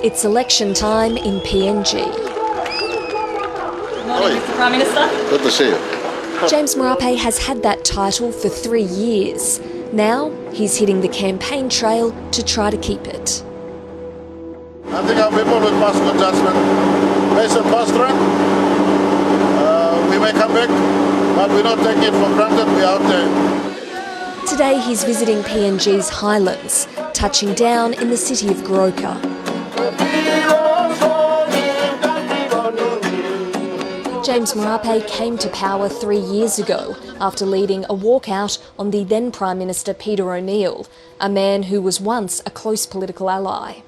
It's election time in PNG. Good morning, Mr Prime Minister. Good to see you. James Marape has had that title for 3 years. Now he's hitting the campaign trail to try to keep it. I think our people will pass good judgment. Based on past trend, we may come back, but we're not taking it for granted. We're out there. Today he's visiting PNG's highlands, touching down in the city of Goroka. James Marape came to power 3 years ago after leading a walkout on the then Prime Minister Peter O'Neill, a man who was once a close political ally.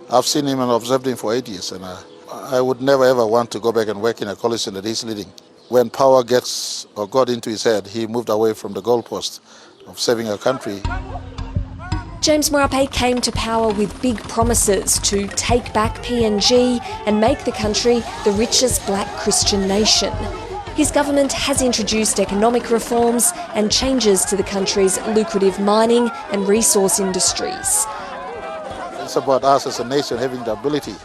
I've seen him and observed him for 8 years, and I would never ever want to go back and work in a coalition that he's leading. When power got into his head, he moved away from the goalpost of saving our country. James Marape came to power with big promises to take back PNG and make the country the richest black Christian nation. His government has introduced economic reforms and changes to the country's lucrative mining and resource industries. It's about us as a nation having the ability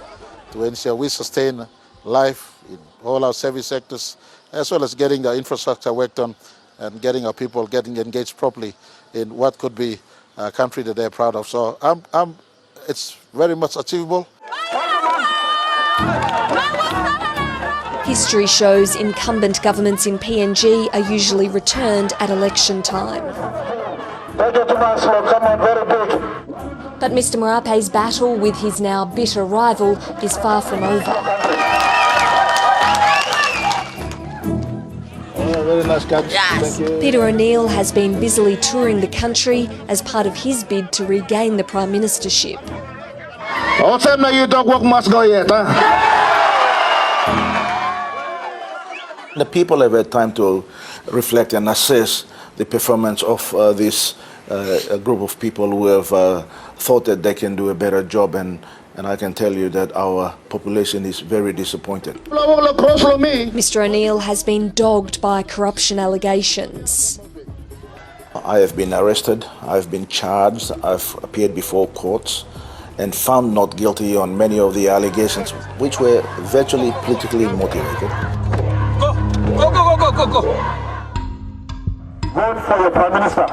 to ensure we sustain life in all our service sectors, as well as getting the infrastructure worked on and getting our people getting engaged properly in what could be a country that they're proud of. So it's very much achievable. History shows incumbent governments in PNG are usually returned at election time. But Mr Marape's battle with his now bitter rival is far from over. Very nice catch. Yes. Thank you. Peter O'Neill has been busily touring the country as part of his bid to regain the Prime Ministership. You don't work must go yet, huh? The people have had time to reflect and assess the performance of this group of people who have thought that they can do a better job, and I can tell you that our population is very disappointed. Mr O'Neill has been dogged by corruption allegations. I have been arrested, I've been charged, I've appeared before courts and found not guilty on many of the allegations, which were virtually politically motivated. Go. Vote for your Prime Minister.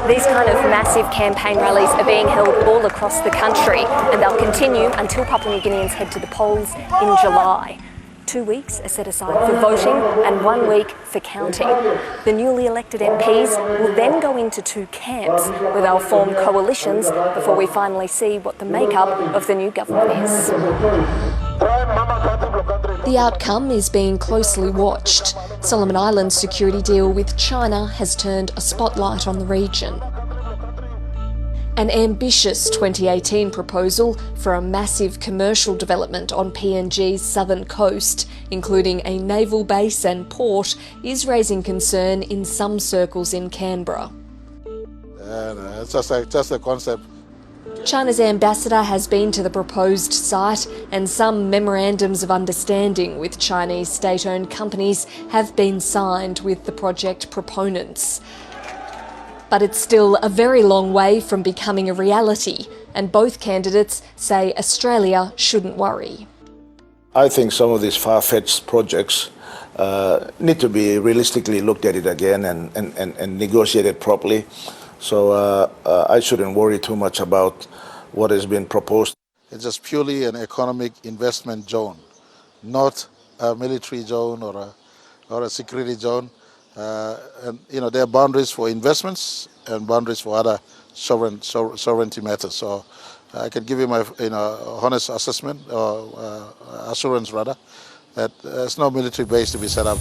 These kind of massive campaign rallies are being held all across the country, and they'll continue until Papua New Guineans head to the polls in July. 2 weeks are set aside for voting and 1 week for counting. The newly elected MPs will then go into 2 camps where they'll form coalitions before we finally see what the makeup of the new government is. The outcome is being closely watched. Solomon Islands' security deal with China has turned a spotlight on the region. An ambitious 2018 proposal for a massive commercial development on PNG's southern coast, including a naval base and port, is raising concern in some circles in Canberra. It's just a concept. China's ambassador has been to the proposed site, and some memorandums of understanding with Chinese state-owned companies have been signed with the project proponents. But it's still a very long way from becoming a reality, and both candidates say Australia shouldn't worry. I think some of these far-fetched projects need to be realistically looked at it again and negotiated properly. So I shouldn't worry too much about what has been proposed. It's just purely an economic investment zone, not a military zone or a security zone. And there are boundaries for investments and boundaries for other sovereignty matters. So I can give you my honest assessment, or assurance rather, that there's no military base to be set up.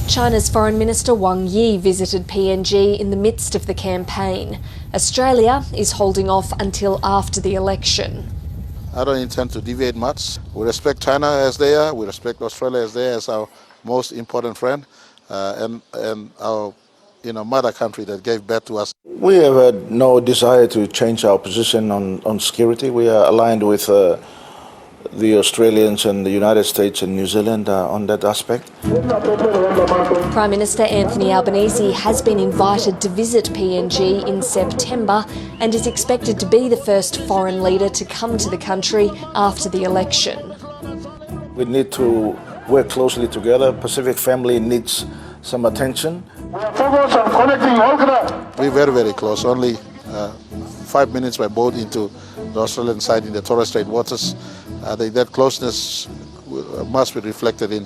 China's Foreign Minister Wang Yi visited PNG in the midst of the campaign. Australia is holding off until after the election. I don't intend to deviate much. We respect China as they are. We respect Australia as they are, as our most important friend, and our mother country that gave birth to us. We have had no desire to change our position on security. We are aligned with the Australians and the United States and New Zealand on that aspect. Prime Minister Anthony Albanese has been invited to visit PNG in September and is expected to be the first foreign leader to come to the country after the election. We need to work closely together. Pacific family needs some attention. We're very, very close. Only 5 minutes by boat into the Australian side in the Torres Strait waters. That closeness must be reflected in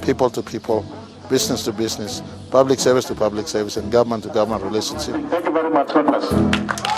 people to people, business to business, public service to public service, and government to government relationship. Thank you very much. God bless.